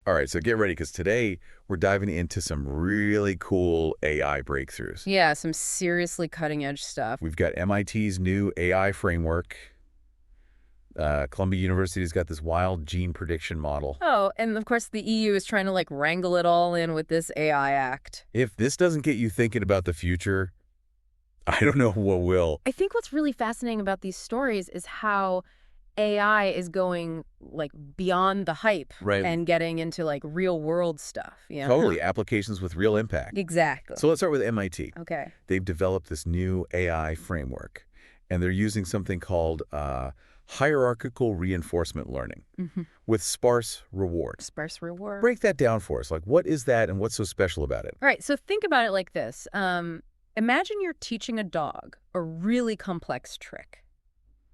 All right, so get ready, because today we're diving into some really cool AI breakthroughs. Yeah, some seriously cutting edge stuff. We've got MIT's new AI framework. Columbia University's got this wild gene prediction model. Oh, and of course the EU is trying to wrangle it all in with this AI Act. If this doesn't get you thinking about the future, I don't know what will. I think what's really fascinating about these stories is how AI is going beyond the hype Right. and getting into real world stuff. Yeah. Totally, applications with real impact. Exactly. So let's start with MIT. Okay. They've developed this new AI framework, and they're using something called hierarchical reinforcement learning with sparse reward. Sparse reward. Break that down for us. What is that and what's so special about it? All right, so think about it like this. Imagine you're teaching a dog a really complex trick,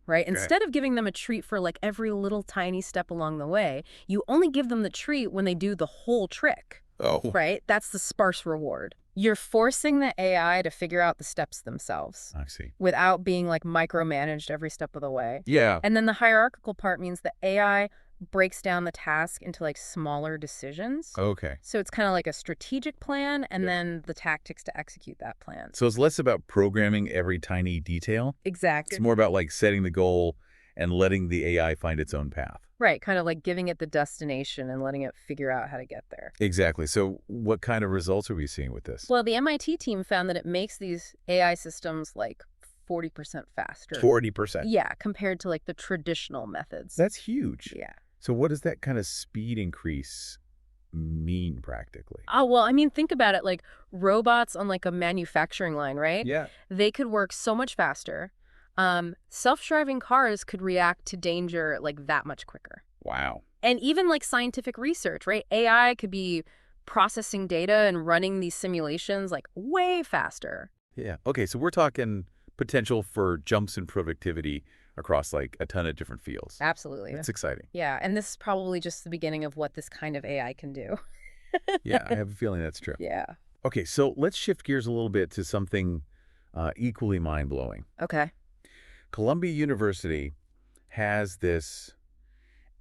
right? Okay. Instead of giving them a treat for every little tiny step along the way, you only give them the treat when they do the whole trick, Oh, right? That's the sparse reward. You're forcing the AI to figure out the steps themselves I see. without being micromanaged every step of the way. Yeah. And then the hierarchical part means the AI breaks down the task into smaller decisions. Okay. So it's kind of like a strategic plan and then the tactics to execute that plan. So it's less about programming every tiny detail. Exactly. It's more about setting the goal and letting the AI find its own path. Right, kind of giving it the destination and letting it figure out how to get there. Exactly. So what kind of results are we seeing with this? Well, the MIT team found that it makes these AI systems 40% faster. 40%. Yeah, compared to the traditional methods. That's huge. Yeah. So what does that kind of speed increase mean practically? Oh, well, I mean, think about it. Robots on a manufacturing line, right? Yeah. They could work so much faster. Self-driving cars could react to danger that much quicker. Wow. And even scientific research, right? AI could be processing data and running these simulations way faster. Yeah. Okay, so we're talking potential for jumps in productivity across a ton of different fields. Absolutely. That's exciting. Yeah, and this is probably just the beginning of what this kind of AI can do. Yeah, I have a feeling that's true. Yeah. Okay, so let's shift gears a little bit to something equally mind-blowing. Okay. Columbia University has this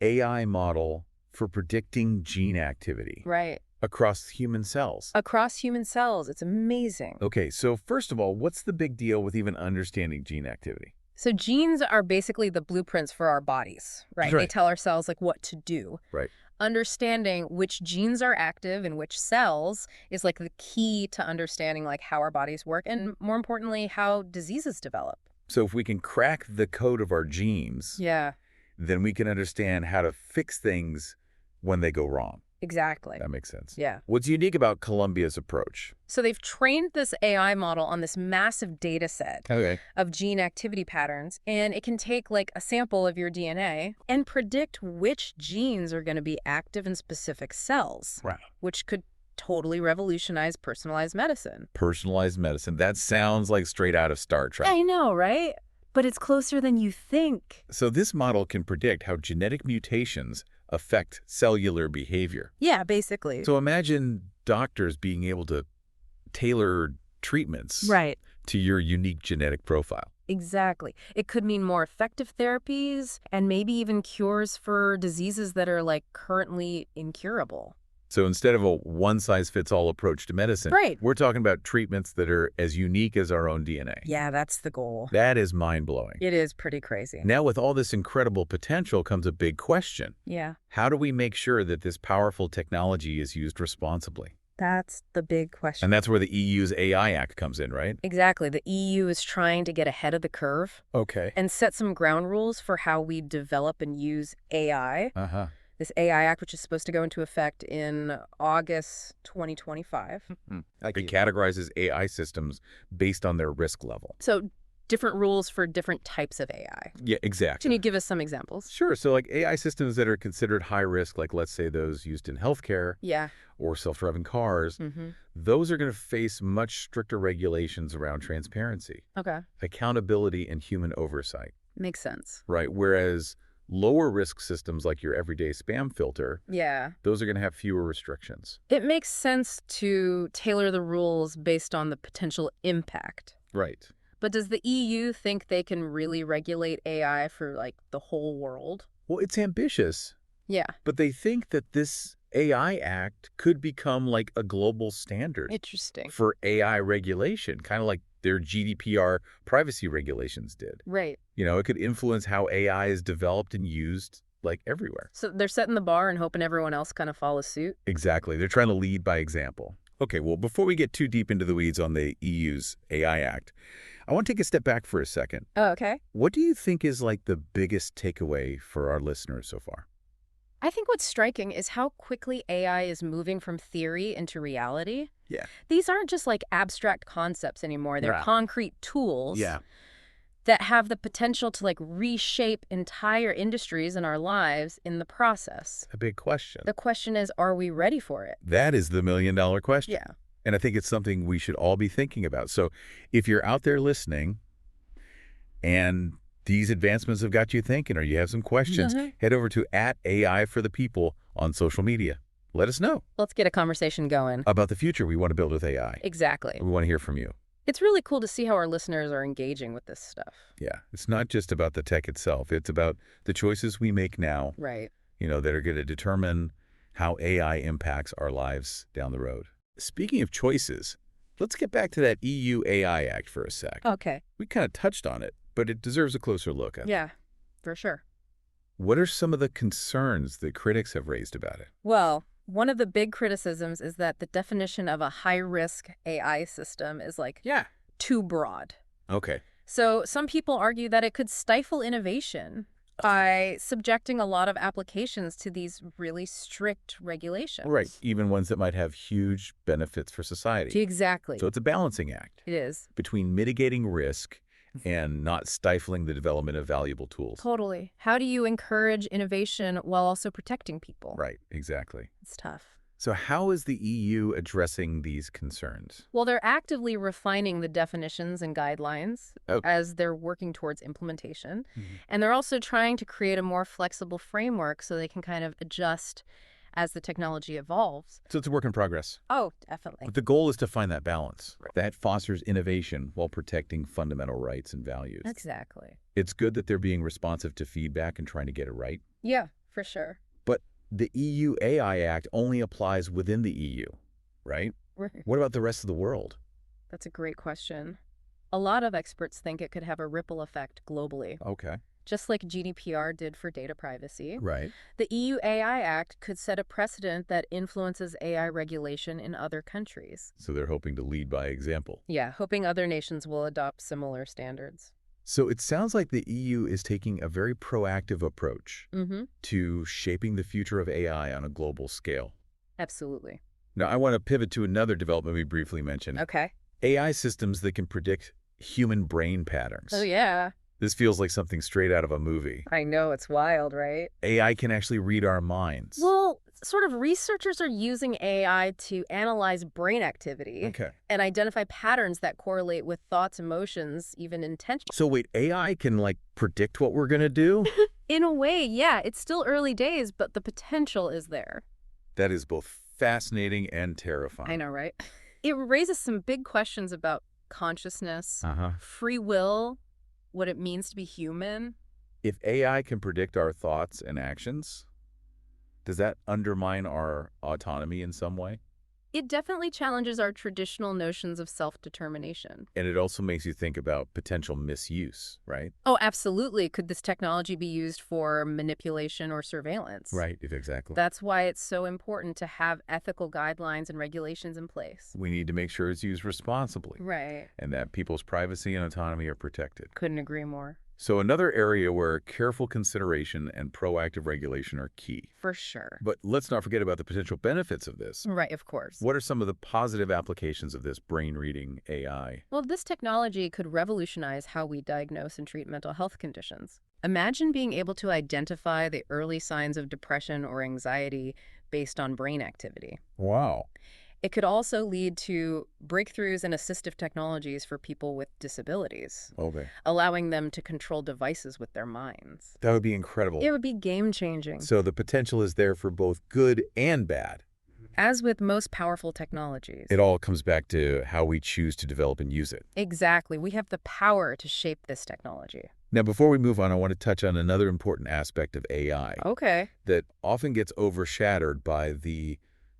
AI model for predicting gene activity Right. across human cells. Across human cells. It's amazing. Okay, so first of all, what's the big deal with even understanding gene activity? So genes are basically the blueprints for our bodies, right? They Right. tell our cells what to do. Right. Understanding which genes are active in which cells is the key to understanding how our bodies work and more importantly, how diseases develop. So if we can crack the code of our genes, Yeah, then we can understand how to fix things when they go wrong. exactly. That makes sense. Yeah. What's unique about Columbia's approach? So they've trained this AI model on this massive data set Okay. of gene activity patterns, and it can take a sample of your DNA and predict which genes are going to be active in specific cells, Wow. which could totally revolutionize personalized medicine. Personalized medicine. That sounds like straight out of Star Trek. I know, right? But it's closer than you think. So this model can predict how genetic mutations affect cellular behavior. Yeah, basically. So imagine doctors being able to tailor treatments Right. to your unique genetic profile. Exactly. It could mean more effective therapies and maybe even cures for diseases that are currently incurable. So instead of a one-size-fits-all approach to medicine, Right. we're talking about treatments that are as unique as our own DNA. Yeah, that's the goal. That is mind-blowing. It is pretty crazy. Now, with all this incredible potential comes a big question. Yeah, How do we make sure that this powerful technology is used responsibly? that's the big question. And that's where the EU's AI Act comes in, right? Exactly. The EU is trying to get ahead of the curve Okay. and set some ground rules for how we develop and use AI. Uh-huh. This AI Act, which is supposed to go into effect in August 2025. It categorizes AI systems based on their risk level. So different rules for different types of AI. Yeah, exactly. Can you give us some examples? Sure. So AI systems that are considered high risk, let's say those used in healthcare Yeah. or self-driving cars, Mm-hmm. those are going to face much stricter regulations around transparency, Okay. accountability, and human oversight, Makes sense. right? Whereas lower risk systems like your everyday spam filter, Yeah. those are going to have fewer restrictions. It makes sense to tailor the rules based on the potential impact. Right. But does the EU think they can really regulate AI for the whole world? Well, it's ambitious, Yeah. but they think that this AI Act could become like a global standard Interesting. for AI regulation, kind of like their GDPR privacy regulations did. Right. It could influence how AI is developed and used like everywhere. So they're setting the bar and hoping everyone else kind of follows suit? Exactly. They're trying to lead by example. Okay, well, before we get too deep into the weeds on the EU's AI Act, I want to take a step back for a second. Oh, okay. What do you think is like the biggest takeaway for our listeners so far? I think what's striking is how quickly AI is moving from theory into reality. Yeah. These aren't just like abstract concepts anymore. They're Right. concrete tools Yeah. that have the potential to like reshape entire industries in our lives in the process. A big question. The question is, are we ready for it? That is the million-dollar question. Yeah. And I think it's something we should all be thinking about. So if you're out there listening and these advancements have got you thinking or you have some questions, head over to @AI for the People on social media. Let us know Let's get a conversation going. about the future we want to build with AI. Exactly. We want to hear from you. It's really cool to see how our listeners are engaging with this stuff. Yeah, it's not just about the tech itself. It's about the choices we make now, Right. that are going to determine how AI impacts our lives down the road. Speaking of choices, let's get back to that EU AI Act for a sec. Okay. We kind of touched on it, but it deserves a closer look. I think. Yeah, for sure. What are some of the concerns that critics have raised about it? Well, one of the big criticisms is that the definition of a high-risk AI system is like too broad. Okay. So some people argue that it could stifle innovation by subjecting a lot of applications to these really strict regulations. Right. Even ones that might have huge benefits for society. Exactly. So it's a balancing act It is. between mitigating risk and not stifling the development of valuable tools. Totally. How do you encourage innovation while also protecting people? Right. Exactly. It's tough. So how is the EU addressing these concerns? Well, they're actively refining the definitions and guidelines as they're working towards implementation. And they're also trying to create a more flexible framework so they can kind of adjust as the technology evolves. So it's a work in progress. Oh, definitely. But the goal is to find that balance. That fosters innovation while protecting fundamental rights and values. Exactly. It's good that they're being responsive to feedback and trying to get it right. Yeah, for sure. But the EU AI Act only applies within the EU, right? Right. What about the rest of the world? That's a great question. A lot of experts think it could have a ripple effect globally. Okay. Just like GDPR did for data privacy, Right. the EU AI Act could set a precedent that influences AI regulation in other countries. So they're hoping to lead by example. Yeah, hoping other nations will adopt similar standards. So it sounds like the EU is taking a very proactive approach to shaping the future of AI on a global scale. Absolutely. Now, I want to pivot to another development we briefly mentioned. Okay. AI systems that can predict human brain patterns. Oh, yeah. This feels like something straight out of a movie. I know, it's wild, right? AI can actually read our minds. Well, sort of researchers are using AI to analyze brain activity and identify patterns that correlate with thoughts, emotions, even intentions. So wait, AI can like predict what we're going to do? In a way, yeah. It's still early days, but the potential is there. That is both fascinating and terrifying. I know, right? It raises some big questions about consciousness, free will, what it means to be human. If AI can predict our thoughts and actions, does that undermine our autonomy in some way? It definitely challenges our traditional notions of self-determination. And it also makes you think about potential misuse, right? Oh, absolutely. Could this technology be used for manipulation or surveillance? Right, exactly. That's why it's so important to have ethical guidelines and regulations in place. We need to make sure it's used responsibly. Right. And that people's privacy and autonomy are protected. Couldn't agree more. So another area where careful consideration and proactive regulation are key. For sure. But let's not forget about the potential benefits of this. Right, of course. What are some of the positive applications of this brain-reading AI? Well, this technology could revolutionize how we diagnose and treat mental health conditions. Imagine being able to identify the early signs of depression or anxiety based on brain activity. Wow. It could also lead to breakthroughs in assistive technologies for people with disabilities, allowing them to control devices with their minds. That would be incredible. It would be game-changing. So the potential is there for both good and bad. As with most powerful technologies. It all comes back to how we choose to develop and use it. Exactly. We have the power to shape this technology. Now, before we move on, I want to touch on another important aspect of AI Okay. that often gets overshadowed by the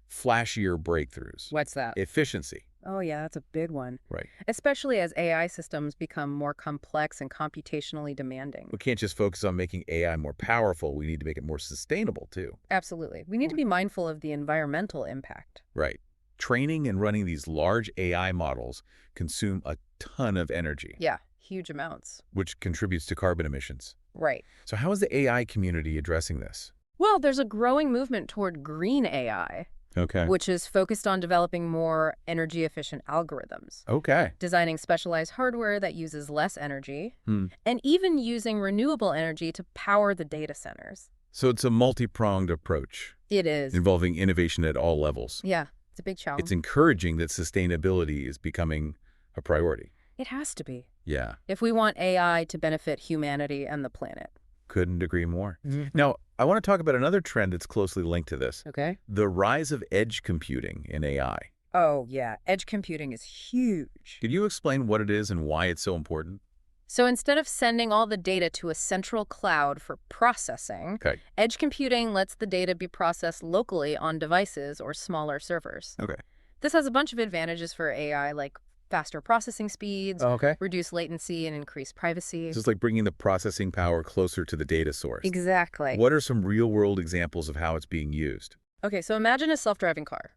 flashier breakthroughs. What's that? Efficiency. Oh, yeah, that's a big one. Right. Especially as AI systems become more complex and computationally demanding. We can't just focus on making AI more powerful. We need to make it more sustainable, too. Absolutely. We need to be mindful of the environmental impact. Right. Training and running these large AI models consume a ton of energy. Yeah, huge amounts. Which contributes to carbon emissions. Right. So how is the AI community addressing this? Well, there's a growing movement toward green AI. Okay. Which is focused on developing more energy-efficient algorithms. Okay. Designing specialized hardware that uses less energy, and even using renewable energy to power the data centers. So it's a multi-pronged approach. It is. Involving innovation at all levels. Yeah, it's a big challenge. It's encouraging that sustainability is becoming a priority. It has to be. Yeah. If we want AI to benefit humanity and the planet. Couldn't agree more. Now, I want to talk about another trend that's closely linked to this. Okay. The rise of edge computing in AI. Oh, yeah. Edge computing is huge. Could you explain what it is and why it's so important? So instead of sending all the data to a central cloud for processing, edge computing lets the data be processed locally on devices or smaller servers. Okay. This has a bunch of advantages for AI, like faster processing speeds, reduce latency, and increase privacy. It's just like bringing the processing power closer to the data source. Exactly. What are some real-world examples of how it's being used? Okay, so imagine a self-driving car,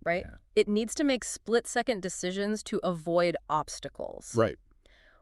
right? Yeah. It needs to make split-second decisions to avoid obstacles. Right.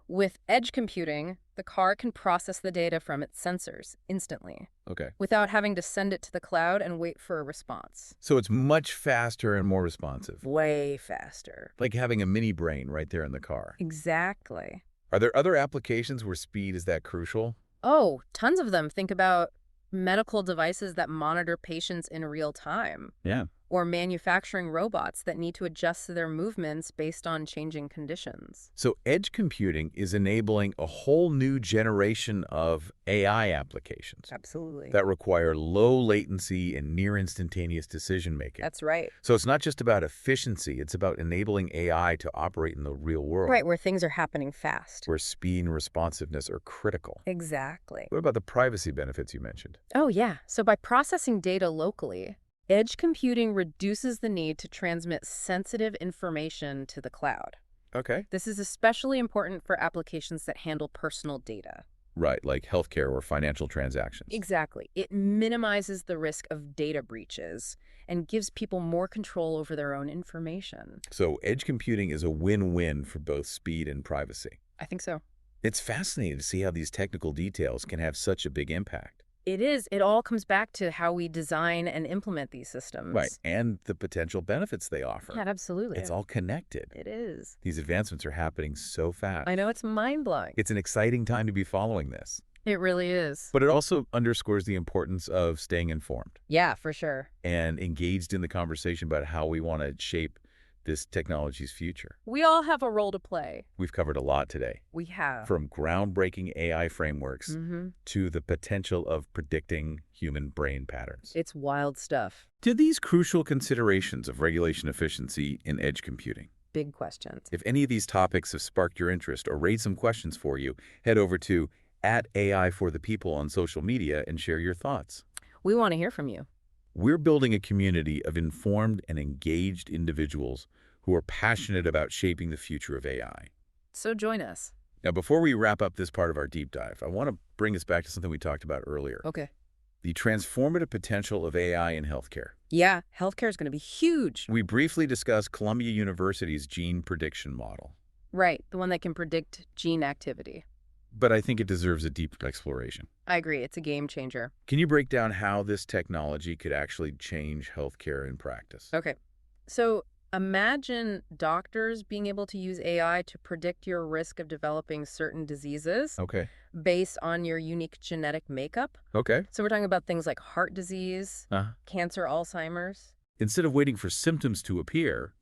With edge computing, the car can process the data from its sensors instantly. Okay. Without having to send it to the cloud and wait for a response. So it's much faster and more responsive. Way faster. Like having a mini brain right there in the car. Exactly. Are there other applications where speed is that crucial? Oh, tons of them. Think about medical devices that monitor patients in real time. Yeah. Or manufacturing robots that need to adjust their movements based on changing conditions. So edge computing is enabling a whole new generation of AI applications. Absolutely. That require low latency and near instantaneous decision making. That's right. So it's not just about efficiency, it's about enabling AI to operate in the real world. Right, where things are happening fast. Where speed and responsiveness are critical. Exactly. What about the privacy benefits you mentioned? Oh, yeah. So by processing data locally, edge computing reduces the need to transmit sensitive information to the cloud. Okay. This is especially important for applications that handle personal data. Right, like healthcare or financial transactions. Exactly. It minimizes the risk of data breaches and gives people more control over their own information. So edge computing is a win-win for both speed and privacy. I think so. It's fascinating to see how these technical details can have such a big impact. It is. It all comes back to how we design and implement these systems. Right, and the potential benefits they offer. Yeah, absolutely. It's all connected. It is. These advancements are happening so fast. I know, it's mind-blowing. It's an exciting time to be following this. It really is. But it also underscores the importance of staying informed. Yeah, for sure. And engaged in the conversation about how we want to shape this technology's future. We all have a role to play. We've covered a lot today. We have. From groundbreaking AI frameworks to the potential of predicting human brain patterns. It's wild stuff. To these crucial considerations of regulation efficiency in edge computing. Big questions. If any of these topics have sparked your interest or raised some questions for you, head over to @AI4ThePeople on social media and share your thoughts. We want to hear from you. We're building a community of informed and engaged individuals who are passionate about shaping the future of AI. So join us. Now, before we wrap up this part of our deep dive, I want to bring us back to something we talked about earlier. Okay. The transformative potential of AI in healthcare. Yeah, healthcare is going to be huge. We briefly discussed Columbia University's gene prediction model. Right, the one that can predict gene activity. But I think it deserves a deep exploration. I agree, it's a game changer. Can you break down how this technology could actually change healthcare in practice? Okay, so imagine doctors being able to use AI to predict your risk of developing certain diseases based on your unique genetic makeup. Okay. So we're talking about things like heart disease, cancer, Alzheimer's. Instead of waiting for symptoms to appear,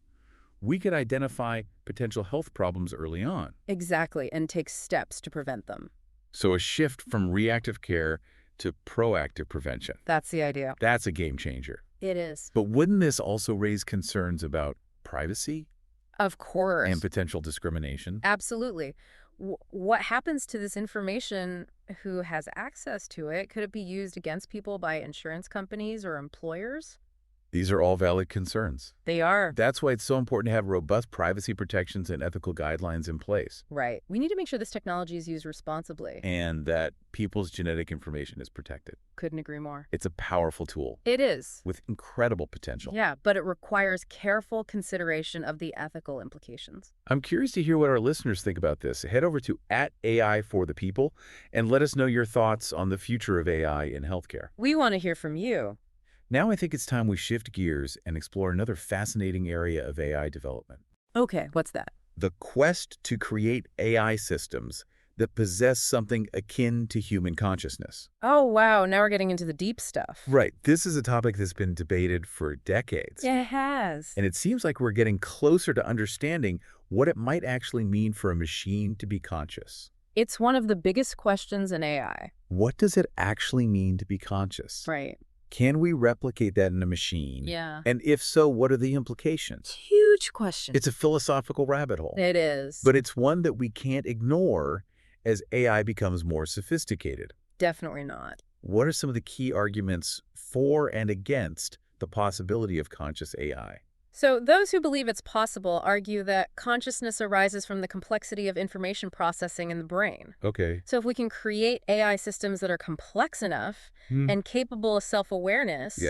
we could identify potential health problems early on. Exactly, and take steps to prevent them. So a shift from reactive care to proactive prevention. That's the idea. That's a game changer. It is. But wouldn't this also raise concerns about privacy Of course. and potential discrimination? Absolutely. What happens to this information? Who has access to it? Could it be used against people by insurance companies or employers? These are all valid concerns. They are. That's why it's so important to have robust privacy protections and ethical guidelines in place. Right. We need to make sure this technology is used responsibly. And that people's genetic information is protected. Couldn't agree more. It's a powerful tool It is. with incredible potential. Yeah, but it requires careful consideration of the ethical implications. I'm curious to hear what our listeners think about this. Head over to @AI4ThePeople and let us know your thoughts on the future of AI in healthcare. We want to hear from you. Now I think it's time we shift gears and explore another fascinating area of AI development. Okay, what's that? The quest to create AI systems that possess something akin to human consciousness. Oh, wow. Now we're getting into the deep stuff. Right. This is a topic that's been debated for decades. Yeah, it has. And it seems like we're getting closer to understanding what it might actually mean for a machine to be conscious. It's one of the biggest questions in AI. What does it actually mean to be conscious? Right. Can we replicate that in a machine? Yeah. And if so, what are the implications? Huge question. It's a philosophical rabbit hole. It is. But it's one that we can't ignore as AI becomes more sophisticated. Definitely not. What are some of the key arguments for and against the possibility of conscious AI? So those who believe it's possible argue that consciousness arises from the complexity of information processing in the brain. Okay. So if we can create AI systems that are complex enough and capable of self-awareness,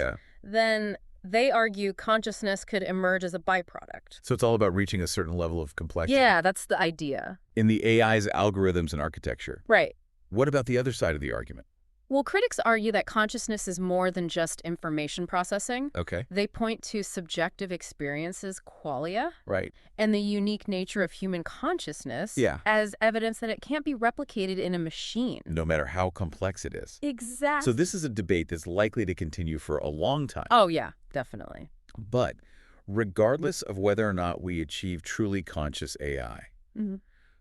then they argue consciousness could emerge as a byproduct. So it's all about reaching a certain level of complexity. Yeah, that's the idea. In the AI's algorithms and architecture. Right. What about the other side of the argument? Well, critics argue that consciousness is more than just information processing. Okay. They point to subjective experiences, qualia, Right. and the unique nature of human consciousness as evidence that it can't be replicated in a machine. No matter how complex it is. Exactly. So this is a debate that's likely to continue for a long time. Oh, yeah, definitely. But regardless of whether or not we achieve truly conscious AI,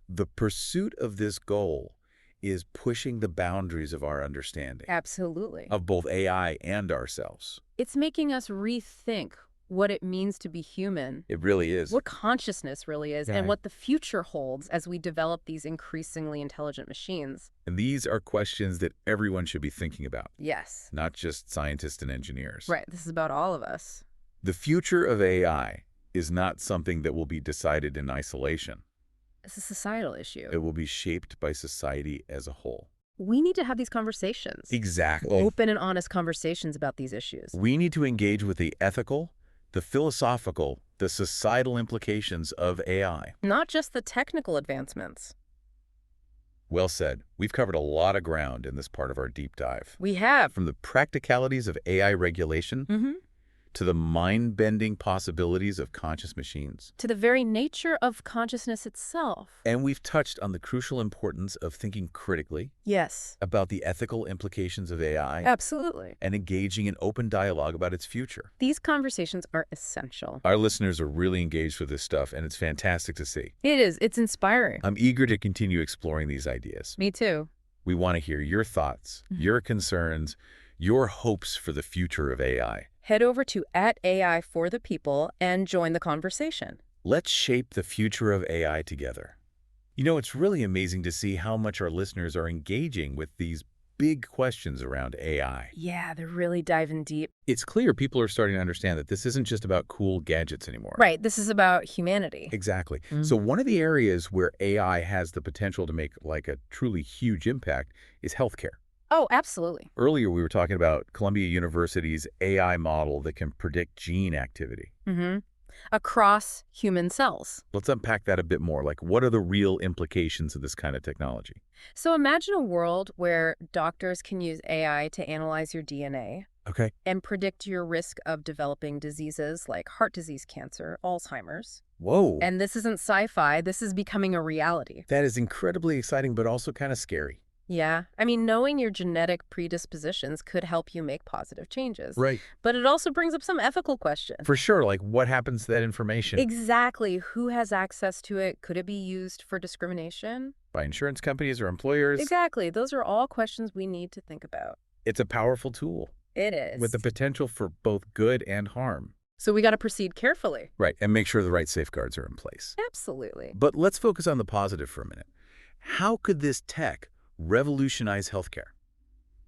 the pursuit of this goal is pushing the boundaries of our understanding. Absolutely. Of both AI and ourselves. It's making us rethink what it means to be human. It really is. What consciousness really is, and what the future holds as we develop these increasingly intelligent machines. And these are questions that everyone should be thinking about. Yes. Not just scientists and engineers. Right. This is about all of us. The future of AI is not something that will be decided in isolation. It's a societal issue. It will be shaped by society as a whole. We need to have these conversations. Exactly. Open and honest conversations about these issues. We need to engage with the ethical, the philosophical, the societal implications of AI. Not just the technical advancements. Well said. We've covered a lot of ground in this part of our deep dive. We have. From the practicalities of AI regulation to the mind-bending possibilities of conscious machines. To the very nature of consciousness itself. And we've touched on the crucial importance of thinking critically. Yes. About the ethical implications of AI. Absolutely. And engaging in open dialogue about its future. These conversations are essential. Our listeners are really engaged with this stuff, and it's fantastic to see. It is. It's inspiring. I'm eager to continue exploring these ideas. Me too. We want to hear your thoughts, your concerns, your hopes for the future of AI. Head over to @AI4ThePeople and join the conversation. Let's shape the future of AI together. You know, it's really amazing to see how much our listeners are engaging with these big questions around AI. Yeah, they're really diving deep. It's clear people are starting to understand that this isn't just about cool gadgets anymore. Right, this is about humanity. Exactly. So one of the areas where AI has the potential to make like a truly huge impact is healthcare. Oh, absolutely. Earlier, we were talking about Columbia University's AI model that can predict gene activity. Across human cells. Let's unpack that a bit more. Like, what are the real implications of this kind of technology? So imagine a world where doctors can use AI to analyze your DNA and predict your risk of developing diseases like heart disease, cancer, Alzheimer's. Whoa. And this isn't sci-fi. This is becoming a reality. That is incredibly exciting, but also kind of scary. Yeah. I mean, knowing your genetic predispositions could help you make positive changes. Right. But it also brings up some ethical questions. For sure. Like, what happens to that information? Exactly. Who has access to it? Could it be used for discrimination? By insurance companies or employers? Exactly. Those are all questions we need to think about. It's a powerful tool. It is. with the potential for both good and harm. So we got to proceed carefully. Right, and make sure the right safeguards are in place. Absolutely. But let's focus on the positive for a minute. How could this tech revolutionize healthcare?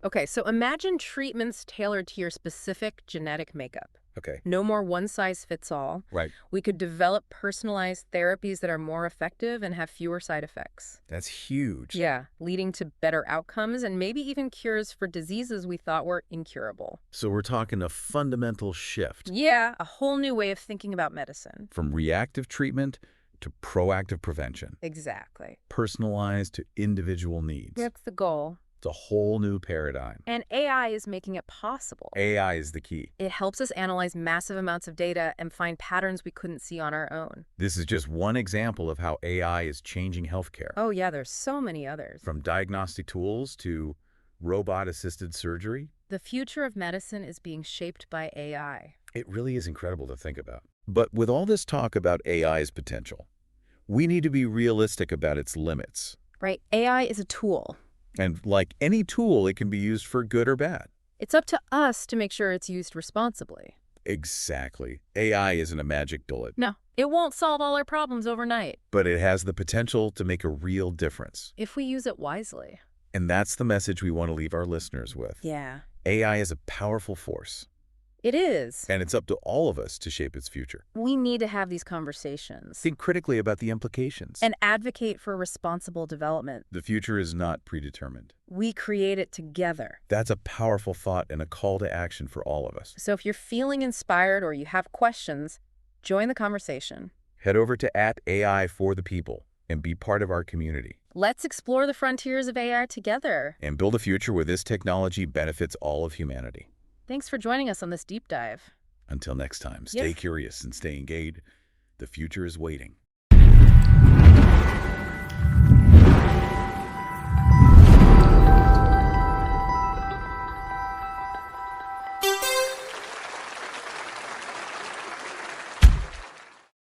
Okay, so imagine treatments tailored to your specific genetic makeup. Okay. No more one-size-fits-all. Right. We could develop personalized therapies that are more effective and have fewer side effects. That's huge. Yeah, leading to better outcomes and maybe even cures for diseases we thought were incurable. So we're talking a fundamental shift Yeah, a whole new way of thinking about medicine. from reactive treatment to proactive prevention, Exactly. personalized to individual needs. That's the goal. It's a whole new paradigm. And AI is making it possible. AI is the key. It helps us analyze massive amounts of data and find patterns we couldn't see on our own. This is just one example of how AI is changing healthcare. Oh yeah, there's so many others. From diagnostic tools to robot-assisted surgery. The future of medicine is being shaped by AI. It really is incredible to think about. But with all this talk about AI's potential, we need to be realistic about its limits. Right, AI is a tool. And like any tool, it can be used for good or bad. It's up to us to make sure it's used responsibly. Exactly. AI isn't a magic bullet. No, it won't solve all our problems overnight. But it has the potential to make a real difference. If we use it wisely. And that's the message we want to leave our listeners with. Yeah. AI is a powerful force. It is. And it's up to all of us to shape its future. We need to have these conversations. Think critically about the implications. And advocate for responsible development. The future is not predetermined. We create it together. That's a powerful thought and a call to action for all of us. So if you're feeling inspired or you have questions, join the conversation. Head over to @AI for the people and be part of our community. Let's explore the frontiers of AI together. And build a future where this technology benefits all of humanity. Thanks for joining us on this deep dive. Until next time, stay curious and stay engaged. The future is waiting.